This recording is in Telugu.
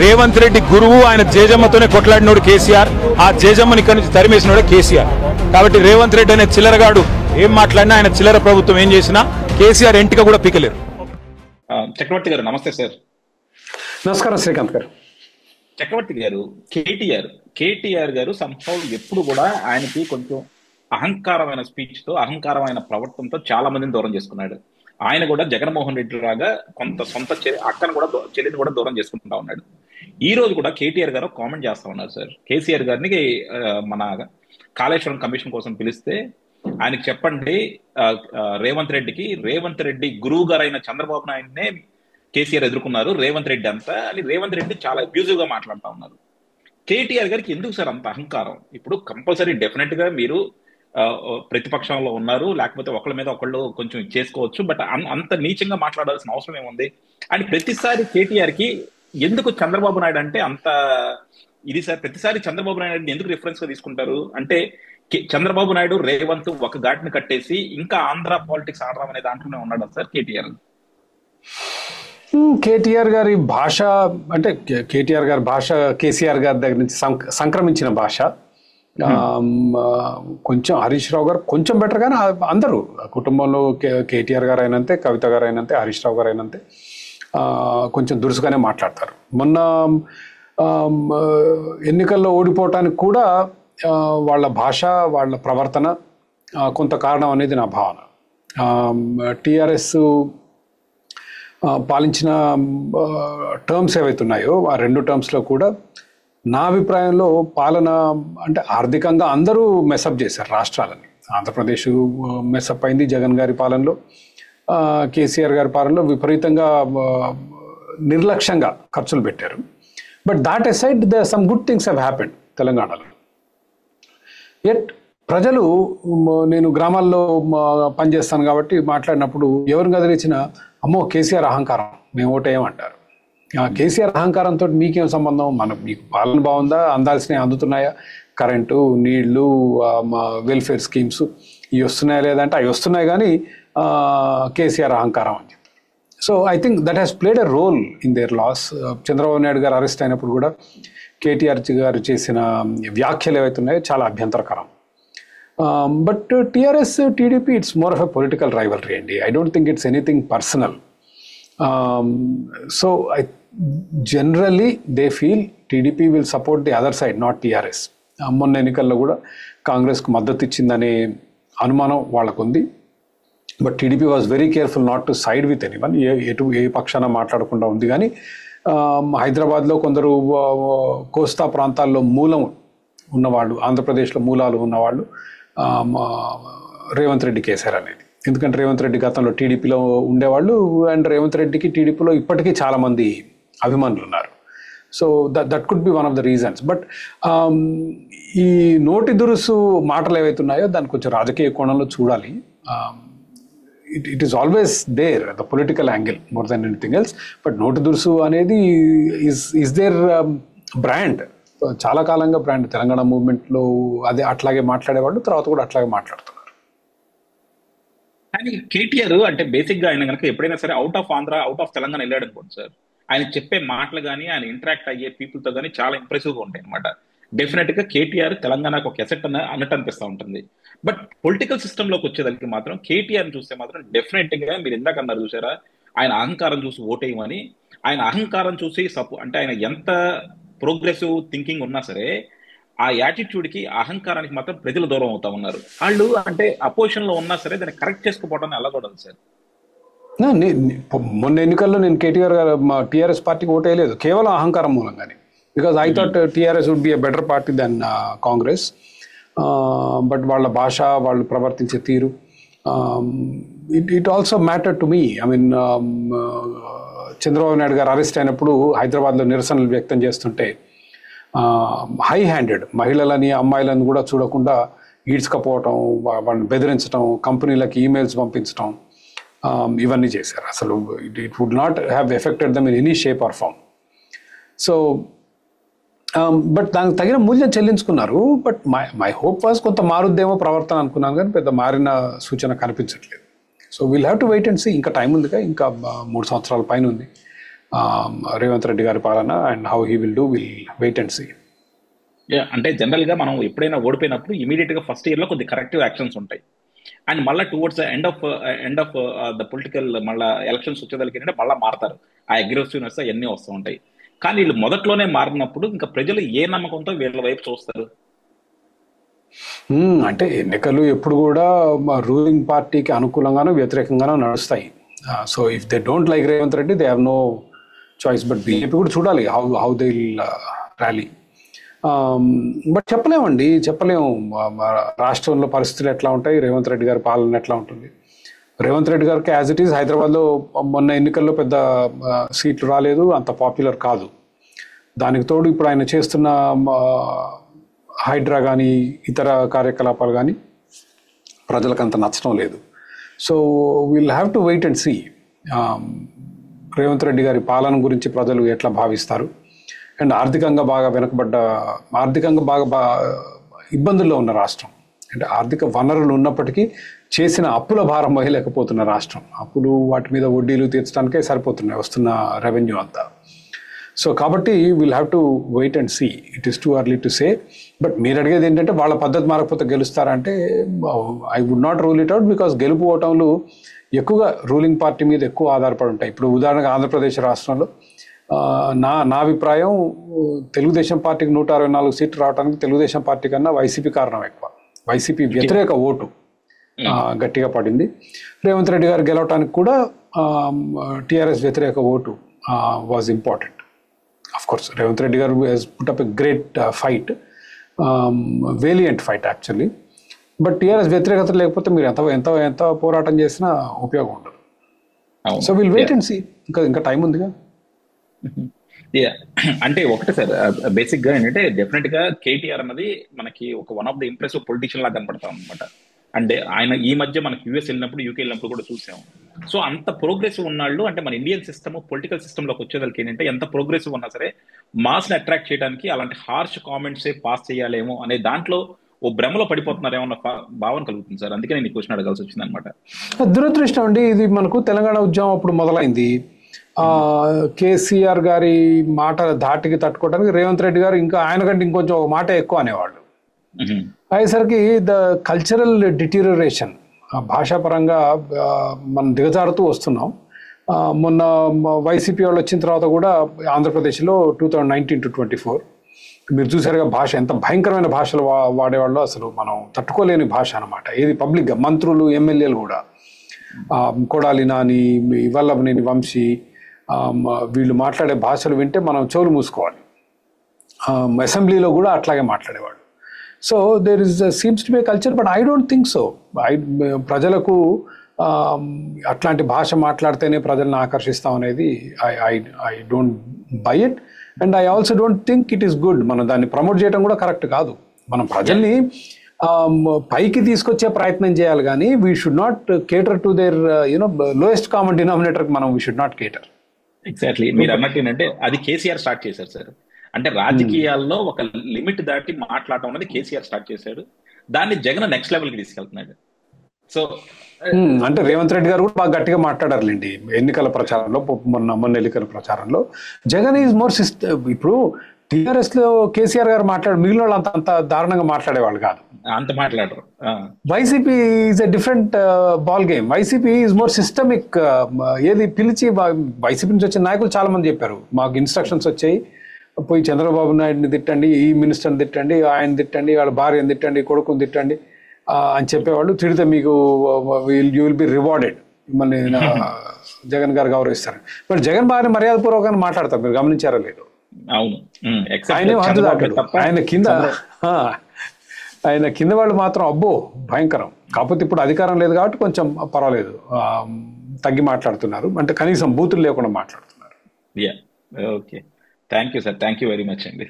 రేవంత్ రెడ్డి గురువు, ఆయన జేజమ్మతోనే కొట్లాడినోడు కేసీఆర్. ఆ జేజమ్మని ఇక్కడి నుంచి తరిమేసినోడే కేసీఆర్. కాబట్టి రేవంత్ రెడ్డి అనే చిల్లరగాడు ఏం మాట్లాడినా, ఆయన చిల్లర ప్రభుత్వం ఏం చేసినా కేసీఆర్ ఎంటిక కూడా పీకలేరు. చక్రవర్తి గారు నమస్తే సార్. నమస్కారం శ్రీకాంత్ గారు. చక్రవర్తి గారు, కేటీఆర్ గారు సంభవం ఎప్పుడు కూడా ఆయనకి కొంచెం అహంకారమైన స్పీచ్ తో, అహంకారమైన ప్రవర్తనతో చాలా మందిని దూరం చేసుకున్నాడు. ఆయన కూడా జగన్మోహన్ రెడ్డి లాగా కొంత సొంత అక్కను కూడా చెల్లిని కూడా దూరం చేసుకుంటా ఉన్నాడు. ఈ రోజు కూడా కేటీఆర్ గారు కామెంట్ చేస్తా ఉన్నారు సార్. కేసీఆర్ గారిని మన కాళేశ్వరం కమిషన్ కోసం పిలిస్తే ఆయనకి చెప్పండి, రేవంత్ రెడ్డి గురువు గారైన చంద్రబాబు నాయుడునే కేసీఆర్ ఎదుర్కొన్నారు, రేవంత్ రెడ్డి అంతా అని రేవంత్ రెడ్డి చాలా అబ్యూజివ్ గా మాట్లాడుతూ ఉన్నారు. కేటీఆర్ గారికి ఎందుకు సార్ అంత అహంకారం? ఇప్పుడు కంపల్సరీ డెఫినెట్ గా మీరు ప్రతిపక్షంలో ఉన్నారు, లేకపోతే ఒకళ్ళ మీద ఒకళ్ళు కొంచెం చేసుకోవచ్చు, బట్ అంత నీచంగా మాట్లాడాల్సిన అవసరం ఏముంది? అండ్ ప్రతిసారి కేటీఆర్ కి ఎందుకు చంద్రబాబు నాయుడు అంటే అంత ఇది సార్? ప్రతిసారి చంద్రబాబు నాయుడు ఎందుకు రిఫరెన్స్ గా తీసుకుంటారు? అంటే చంద్రబాబు నాయుడు రేవంత్ ఒక ఘాటిని కట్టేసి ఇంకా ఆంధ్ర పాలిటిక్స్ ఆడడం అనే దాంట్లోనే ఉన్నాడు సార్ కేటీఆర్. కేటీఆర్ గారి భాష అంటే కేటీఆర్ గారి భాష కేసీఆర్ గారి దగ్గర నుంచి సంక్రమించిన భాష. కొంచెం హరీష్ రావు గారు కొంచెం బెటర్, కానీ అందరూ కుటుంబంలో కేటీఆర్ గారు అయినంతే, కవిత గారు అయినంతే, హరీష్ రావు గారు అయినంతే కొంచెం దురుసుగానే మాట్లాడతారు. మొన్న ఎన్నికల్లో ఓడిపోవటానికి కూడా వాళ్ళ భాష, వాళ్ళ ప్రవర్తన కొంత కారణం అనేది నా భావన. టీఆర్ఎస్ పాలించిన టర్మ్స్ ఏవైతున్నాయో ఆ 2 టర్మ్స్లో కూడా నా అభిప్రాయంలో పాలన అంటే ఆర్థికంగా అందరూ మెసప్ చేశారు రాష్ట్రాలని. ఆంధ్రప్రదేశ్ మెసప్ అయింది జగన్ గారి పాలనలో, కేసీఆర్ గారి పాలనలో విపరీతంగా నిర్లక్ష్యంగా ఖర్చులు పెట్టారు. But that aside some good things have happened తెలంగాణలో. ఎట్ ప్రజలు, నేను గ్రామాల్లో పనిచేస్తాను కాబట్టి మాట్లాడినప్పుడు ఎవరిని కదిలించినా అమ్మో కేసీఆర్ అహంకారం, మేము ఓటేయమంటారు. కేసీఆర్ అహంకారంతో మీకేం సంబంధం? మీకు పాలన బాగుందా? అందాల్సినవి అందుతున్నాయా? కరెంటు, నీళ్లు, వెల్ఫేర్ స్కీమ్స్ ఇవి వస్తున్నాయా లేదంటే అవి వస్తున్నాయి, కానీ కేసీఆర్ అహంకారం అని చెప్తారు. So I think that has played a role in their loss. Chandrababu Naidu గారు అరెస్ట్ అయినప్పుడు కూడా కేటీఆర్ గారు చేసిన వ్యాఖ్యలు ఏవైతున్నాయో చాలా అభ్యంతరకరం. But TRS TDP it's more of a political rivalry అండి. I don't think it's anything personal. So generally they feel TDP will support the other side, not TRS. మొన్న ఎన్నికల్లో కూడా కాంగ్రెస్కు మద్దతు ఇచ్చిందనే అనుమానం వాళ్ళకు ఉంది. But TDP was very careful not to side with anyone. ఏ పక్షాన మాట్లాడకుండా ఉంది. కానీ హైదరాబాద్లో కొందరు కోస్తా ప్రాంతాల్లో మూలం ఉన్నవాళ్ళు, ఆంధ్రప్రదేశ్లో మూలాలు ఉన్నవాళ్ళు రేవంత్ రెడ్డి కేసారు అనేది. ఎందుకంటే రేవంత్ రెడ్డి గతంలో టీడీపీలో ఉండేవాళ్ళు, అండ్ రేవంత్ రెడ్డికి టీడీపీలో ఇప్పటికీ చాలామంది అభిమానులు ఉన్నారు. So that could be one of the reasons. But ఈ నోటి దురుసు మాటలు ఏవైతున్నాయో దాన్ని కొంచెం రాజకీయ కోణంలో చూడాలి. It is always there the political angle more than anything else. But నోటి దురుసు అనేది ఈజ్ దేర్ బ్రాండ్, చాలా కాలంగా బ్రాండ్. తెలంగాణ మూవ్మెంట్లో అదే అట్లాగే మాట్లాడేవాళ్ళు, తర్వాత కూడా అట్లాగే మాట్లాడుతున్నారు. కానీ కేటీఆర్ అంటే బేసిక్ గా ఆయన కనుక ఎప్పుడైనా సరే out of Andhra, out of Telangana వెళ్ళాడు అనుకోండి సార్, ఆయన చెప్పే మాటలు కానీ, ఆయన ఇంటరాక్ట్ అయ్యే పీపుల్ తో కానీ చాలా ఇంప్రెసివ్ గా ఉంటాయి అనమాట. డెఫినెట్ గా కేటీఆర్ తెలంగాణకు ఒక ఎసెట్ అన్నట్టు అనిపిస్తూ ఉంటుంది. బట్ పొలిటికల్ సిస్టమ్ లోకి వచ్చేదానికి మాత్రం కేటీఆర్ చూస్తే మాత్రం డెఫినెట్ గా మీరు ఇందాక అన్నారు చూసారా, ఆయన అహంకారం చూసి ఓటేయమని. ఆయన అహంకారం చూసి అంటే ఆయన ఎంత ప్రోగ్రెసివ్ థింకింగ్ ఉన్నా సరే ఆ యాటిట్యూడ్ కి, అహంకారానికి మాత్రం ప్రజలు దూరం అవుతా ఉన్నారు. వాళ్ళు అంటే అపోజిషన్ లో ఉన్నా సరే దాన్ని కరెక్ట్ చేసుకోవడం ఎలా కూడా సార్. మొన్న ఎన్నికల్లో నేను కేటీఆర్ గారు టీఆర్ఎస్ పార్టీకి ఓటేయలేదు కేవలం అహంకారం మూలంగానే. Because I thought TRS would be a better party than Congress. But వాళ్ళ భాష, వాళ్ళు ప్రవర్తించే తీరు, it also matter to me. I mean Chandrababu Naidu గారు అరెస్ట్ అయినప్పుడు హైదరాబాద్లో నిరసనలు వ్యక్తం చేస్తుంటే హై హ్యాండెడ్ మహిళలని, అమ్మాయిలను కూడా చూడకుండా ఈడ్చుకపోవటం, వాళ్ళని బెదిరించడం, కంపెనీలకి ఈమెయిల్స్ పంపించడం, ఇవన్నీ చేశారు. అసలు it would not have affected them in any shape or form. So but దానికి తగిన మూల్యం చెల్లించుకున్నారు. బట్ మై హోప్ వాజ్ కొంత మారుద్దేమో ప్రవర్తన అనుకున్నాను, కానీ పెద్ద మారిన సూచన కనిపించట్లేదు. So will have to wait and see. ఇంకా టైం ఉందిగా, ఇంకా 3 సంవత్సరాల పైన ఉంది. రేవంత్ రెడ్డి గారి పాలన and how he will do will wait and see. అంటే జనరల్ గా మనం ఎప్పుడైనా ఓడిపోయినప్పుడు ఇమీడియట్ గా ఫస్ట్ ఇయర్ లో కొద్ది కరెక్టివ్ యాక్షన్స్ ఉంటాయి. అండ్ మళ్ళీ towards end of the political మళ్ళీ ఎలక్షన్స్ వచ్చేదానికి ఏంటంటే మళ్ళీ మారుతారు. ఆ అగ్రెసివ్నెస్ అవన్నీ వస్తూ ఉంటాయి. కానీ వీళ్ళు మొదట్లోనే మారినప్పుడు ఇంకా ప్రజలు ఏ నమ్మకంతో వీళ్ళ వైపు చూస్తారు? అంటే ఎన్నికలు ఎప్పుడు కూడా రూలింగ్ పార్టీకి అనుకూలంగానో వ్యతిరేకంగానో నడుస్తాయి. So if they don't like Revanth Reddy they have no choice. But BJP కూడా చూడాలి how they will rally. But చెప్పలేము రాష్ట్రంలో పరిస్థితులు ఎట్లా ఉంటాయి, రేవంత్ రెడ్డి గారి పాలన ఎట్లా ఉంటుంది. రేవంత్ రెడ్డి గారికి యాజ్ ఇట్ ఈస్ హైదరాబాద్లో మొన్న ఎన్నికల్లో పెద్ద సీట్లు రాలేదు, అంత పాపులర్ కాదు. దానికి తోడు ఇప్పుడు ఆయన చేస్తున్న హైడ్రా కానీ ఇతర కార్యకలాపాలు కానీ ప్రజలకు అంత నచ్చడం లేదు. So will have to wait and see Revanth Reddy గారి పాలన గురించి ప్రజలు ఎట్లా భావిస్తారు. అండ్ ఆర్థికంగా బాగా ఇబ్బందుల్లో ఉన్న రాష్ట్రం, అంటే ఆర్థిక వనరులు ఉన్నప్పటికీ చేసిన అప్పుల భారం వహిలేకపోతున్న రాష్ట్రం. అప్పులు వాటి మీద వడ్డీలు తీర్చడానికే సరిపోతున్నాయి వస్తున్న రెవెన్యూ అంతా. సో కాబట్టి will have to wait and see. It is too early to say. But మీరు అడిగేది ఏంటంటే వాళ్ళ పద్ధతి మారకపోతే గెలుస్తారంటే I would not rule it out. Because గెలుపు ఓటములు ఎక్కువగా రూలింగ్ పార్టీ మీద ఎక్కువ ఆధారపడి ఉంటాయి. ఇప్పుడు ఉదాహరణగా ఆంధ్రప్రదేశ్ రాష్ట్రంలో నా అభిప్రాయం తెలుగుదేశం పార్టీకి 164 సీట్లు రావడానికి తెలుగుదేశం పార్టీ కన్నా వైసీపీ కారణం ఎక్కువ. వైసీపీ వ్యతిరేక ఓటు గట్టిగా పడింది. రేవంత్ రెడ్డి గారు గెలవటానికి కూడా టీఆర్ఎస్ వ్యతిరేక vote was important. Of course Revanth Reddy garu he's put up a great fight, valiant fight actually. But TRS వ్యతిరేకత లేకపోతే మీరు ఎంత పోరాటం చేసినా ఉపయోగం ఉండదు. So will wait and see. ఇంకా టైం ఉందిగా. అంటే ఒకటే సార్, బేసిక్ గా ఏంటంటే డెఫినెట్ గా కేటీఆర్ అన్నది మనకి ఒక one of the impressive politician లాగా కనపడతాం అనమాట. అంటే ఆయన ఈ మధ్య మనకి యూఎస్ వెళ్ళినప్పుడు యూకే వెళ్ళినప్పుడు కూడా చూసాము. సో అంత ప్రోగ్రెసివ్ ఉన్నాళ్ళు. అంటే మన ఇండియన్ సిస్టమ్ పొలిటికల్ సిస్టమ్ లోకి వచ్చేదానికి ఏంటంటే ఎంత ప్రోగ్రెసివ్ ఉన్నా సరే మాస్ ని అట్రాక్ట్ చేయడానికి అలాంటి హార్ష్ కామెంట్స్ పాస్ చేయాలేమో అనే దాంట్లో ఓ భ్రమలో పడిపోతున్నారేమో అన్న భావన కలుగుతుంది సార్. అందుకే నేను ఈ క్వశ్చన్ అడగాల్సి వచ్చింది అనమాట. దురదృష్టం అండి. ఇది మనకు తెలంగాణ ఉద్యమం అప్పుడు మొదలైంది. కేసీఆర్ గారి మాట ధాటికి తట్టుకోవడానికి రేవంత్ రెడ్డి గారు ఇంకా ఆయన కంటే ఇంకొంచెం ఒక మాట ఎక్కువ అనేవాళ్ళు. అయ్యేసరికి ద కల్చరల్ డిటీరియరేషన్ భాషాపరంగా మనం దిగజారుతూ వస్తున్నాం. మొన్న వైసీపీ వాళ్ళు వచ్చిన తర్వాత కూడా ఆంధ్రప్రదేశ్లో 2019 to 24 మీరు చూసారుగా భాష ఎంత భయంకరమైన భాషలు వాడేవాళ్ళు. అసలు మనం తట్టుకోలేని భాష అనమాట. ఏది పబ్లిక్గా మంత్రులు ఎమ్మెల్యేలు కూడా కొడాలి నాని, వల్లభనేని వంశీ వీళ్ళు మాట్లాడే భాషలు వింటే మనం చెవులు మూసుకోవాలి. అసెంబ్లీలో కూడా అట్లాగే మాట్లాడేవాళ్ళు. So there is seems to be culture. But I don't think so. ప్రజలకు అట్లాంటి భాష మాట్లాడితేనే ప్రజలను ఆకర్షిస్తాం అనేది I don't buy it. And I also don't think it is good. మనం దాన్ని ప్రమోట్ చేయడం కూడా కరెక్ట్ కాదు. మనం ప్రజల్ని పైకి తీసుకొచ్చే ప్రయత్నం చేయాలి కానీ we should not కేటర్ to their lowest common denominator. మనం వీ షుడ్ నాట్ కేటర్. ఎగ్జాక్ట్లీ మీరు అన్నట్టు ఏంటంటే అది కేసీఆర్ స్టార్ట్ చేశారు సార్. అంటే రాజకీయాల్లో ఒక లిమిట్ దాటి మాట్లాడటం అనేది కేసీఆర్ స్టార్ట్ చేశాడు. దాన్ని జగన్ నెక్స్ట్ లెవెల్ కి తీసుకెళ్తున్నాడు. సో అంటే రేవంత్ రెడ్డి గారు కూడా బాగా గట్టిగా మాట్లాడారులేండి ఎన్నికల ప్రచారంలో. మొన్న ఎన్నికల ప్రచారంలో జగన్ ఈజ్ మోర్ ఇప్పుడు టీఆర్ఎస్ లో కేసీఆర్ గారు మిగిలిన వాళ్ళు అంత దారుణంగా మాట్లాడేవాళ్ళు కాదు, అంత మాట్లాడరు. YCP is a different ball game. YCP is more systemic. ఏది పిలిచి వైసీపీ నుంచి వచ్చిన నాయకులు చాలా మంది చెప్పారు, మాకు ఇన్స్ట్రక్షన్స్ వచ్చాయి, పోయి చంద్రబాబు నాయుడిని తిట్టండి, ఈ మినిస్టర్ని తిట్టండి, ఆయన తిట్టండి, వాళ్ళ భార్యను తిట్టండి, కొడుకుని తిట్టండి అని చెప్పేవాళ్ళు. తిడితే మీకు యూ విల్ బి రివార్డెడ్, మిమ్మల్ని జగన్ గారు గౌరవిస్తారు. బట్ జగన్ బాగానే మర్యాదపూర్వకంగా మాట్లాడతారు, మీరు గమనించారో లేదు. అవును, ఆయన కింద వాళ్ళు మాత్రం అబ్బో భయంకరం. కాకపోతే ఇప్పుడు అధికారం లేదు కాబట్టి కొంచెం పర్వాలేదు, తగ్గి మాట్లాడుతున్నారు. అంటే కనీసం బూతులు లేకుండా మాట్లాడుతున్నారు. Okay, thank you sir, thank you very much అండి.